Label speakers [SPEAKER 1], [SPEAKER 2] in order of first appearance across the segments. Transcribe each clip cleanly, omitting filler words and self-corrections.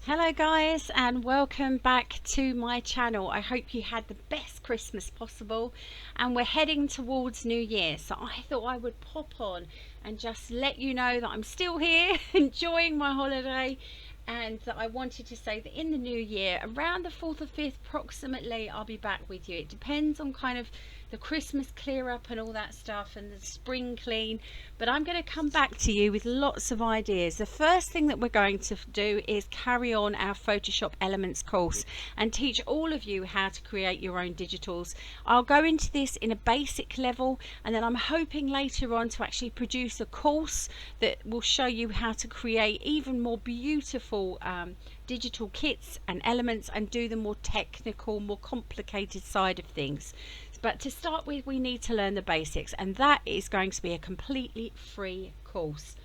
[SPEAKER 1] Hello guys, and welcome back to my channel. I hope you had the best Christmas possible, and we're heading towards New Year, so I thought I would pop on and just let you know that I'm still here enjoying my holiday, and that I wanted to say that in the new year, around the 4th or 5th approximately, I'll be back with you. It depends on kind of the Christmas clear up and all that stuff, and the spring clean, but I'm going to come back to you with lots of ideas. The first thing that we're going to do is carry on our Photoshop Elements course and teach all of you how to create your own digitals. I'll go into this in a basic level, and then I'm hoping later on to actually produce a course that will show you how to create even more beautiful digital kits and elements and do the more technical, more complicated side of things. But to start with, we need to learn the basics, and that is going to be a completely free course.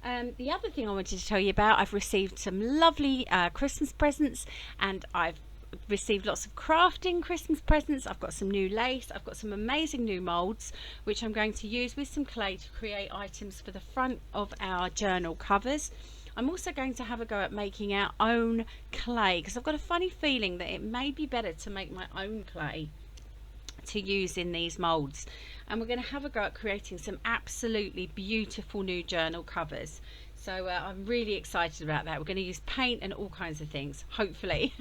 [SPEAKER 1] The other thing I wanted to tell you about, I've received some lovely Christmas presents, and I've received lots of crafting Christmas presents. I've got some new lace, I've got some amazing new molds which I'm going to use with some clay to create items for the front of our journal covers. I'm also going to have a go at making our own clay, because I've got a funny feeling that it may be better to make my own clay to use in these molds, and we're going to have a go at creating some absolutely beautiful new journal covers. So I'm really excited about that. We're going to use paint and all kinds of things, hopefully.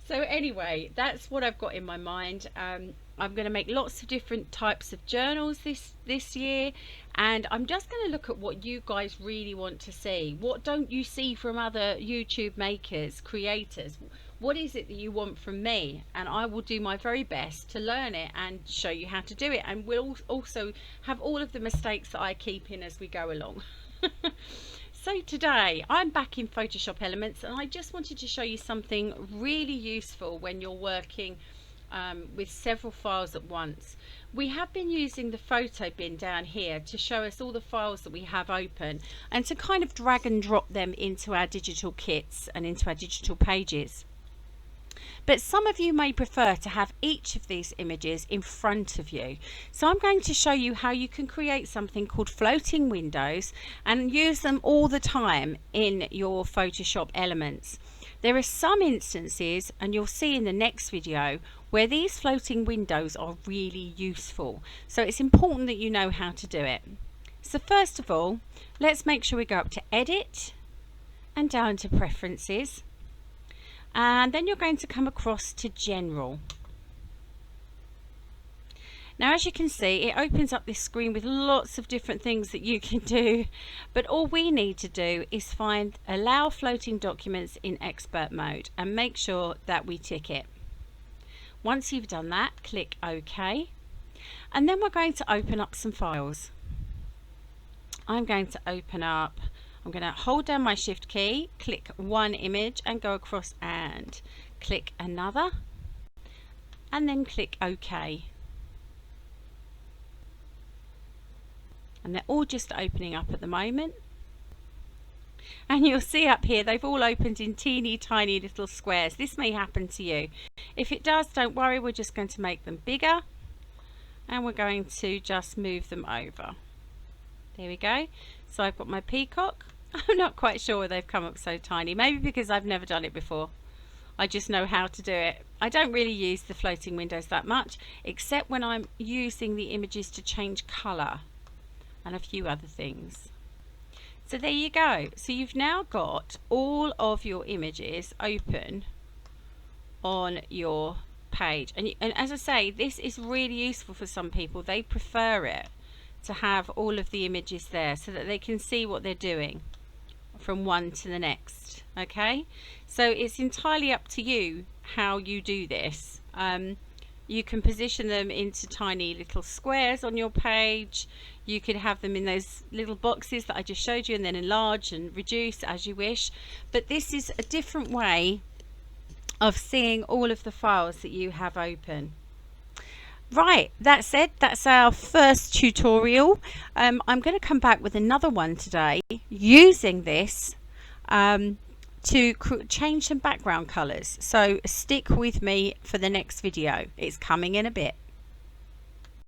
[SPEAKER 1] So anyway, that's what I've got in my mind. I'm going to make lots of different types of journals this year, and I'm just going to look at what you guys really want to see. What don't you see from other YouTube makers, creators? What is it that you want from me? And I will do my very best to learn it and show you how to do it, and we'll also have all of the mistakes that I keep in as we go along. So today I'm back in Photoshop Elements, and I just wanted to show you something really useful when you're working with several files at once. We have been using the photo bin down here to show us all the files that we have open, and to kind of drag and drop them into our digital kits and into our digital pages. But some of you may prefer to have each of these images in front of you. So I'm going to show you how you can create something called floating windows and use them all the time in your Photoshop Elements. There are some instances, and you'll see in the next video, where these floating windows are really useful. So it's important that you know how to do it. So first of all, let's make sure we go up to Edit and down to Preferences. And then you're going to come across to General. Now, as you can see, it opens up this screen with lots of different things that you can do, but all we need to do is find Allow Floating Documents in Expert Mode and make sure that we tick it. Once you've done that, click OK, and then we're going to open up some files. I'm going to hold down my Shift key, click one image and go across and click another, and then click OK. And they're all just opening up at the moment. And you'll see up here they've all opened in teeny tiny little squares. This may happen to you. If it does, don't worry, we're just going to make them bigger, and we're going to just move them over. There we go. So I've got my peacock. I'm not quite sure why they've come up so tiny. Maybe because I've never done it before. I just know how to do it. I don't really use the floating windows that much, except when I'm using the images to change colour and a few other things. So there you go. So you've now got all of your images open on your page. And as I say, this is really useful for some people. They prefer it to have all of the images there so that they can see what they're doing from one to the next. Okay, so it's entirely up to you how you do this. You can position them into tiny little squares on your page. You could have them in those little boxes that I just showed you, and then enlarge and reduce as you wish. But this is a different way of seeing all of the files that you have open. Right, that said, that's our first tutorial. I'm going to come back with another one today using this to change some background colors. So stick with me for the next video. It's coming in a bit.